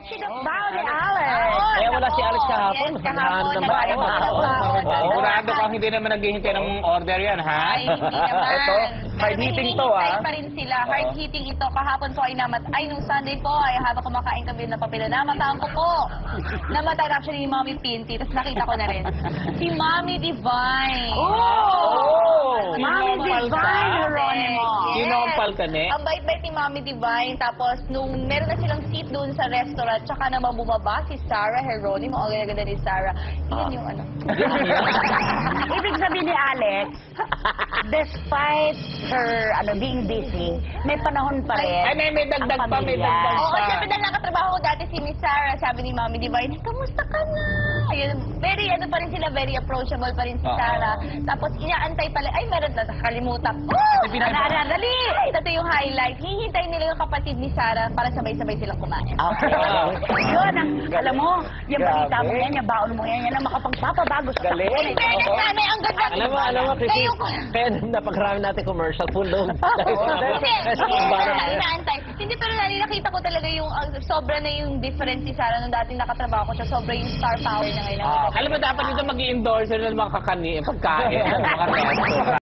She got bow ni Alex. Eh, wala si Alex kahapon. Yes, kahapon. Naghahanap ng baon. Sigurado kang hindi naman naghihintay ng order yan, ha? Ay, hindi naman. Ito, hard hitting to, hinihintay pa rin sila. Hard hitting ito. Kahapon po ay nung Sunday po ay habang kumakain kami ng papila, namataan ko po. Namataan actually ni Mommy Pinty. Tapos nakita ko na rin. Si Mommy Divine. Oh! Mommy Divine, Geronimo. Kinompal ka, ne? Ang bait-bait ni Mommy Divine. Tapos, nung meron na silang seat doon sa restaurant, tsaka naman bumaba si Sarah Geronimo. Ang ganda ni Sarah. Yan yung ano. Ibig sabihin ni Alex, despite her being busy, may panahon pa rin. Ay, may dagdag ang pa, may pamilya. dagdag Oo, pa. syempre dahil nakatrabaho ko dati si Miss Sarah, sabi ni Mommy Divine, kamusta ka na? Ayun, very pa rin sila, very approachable pa rin si Oo. Sarah. Tapos inaantay pala, ay meron na, nakalimutan. Oh! Dali! Ito yung highlight. Hihintay nila yung kapatid ni Sarah para sabay-sabay silang kumain. Okay. Yun, alam mo, yung balita mo yan, yung baon mo yan, yan ang makapagpapabago sa Galing. In fairness namin, ang ganda. Alam mo, Chrissy, Kayo ko. kaya napakarami natin commercial, pulong. Hindi, Kasi hindi parang- na inaantay. Hindi, pero nakita ko talaga yung sobra na yung difference si Sarah nung dating nakatrabaho ko siya. Sobra yung star power niya ngayon. Alam mo, dapat dito mag-i-endorser ng mga kakani, pagkain, mga resto.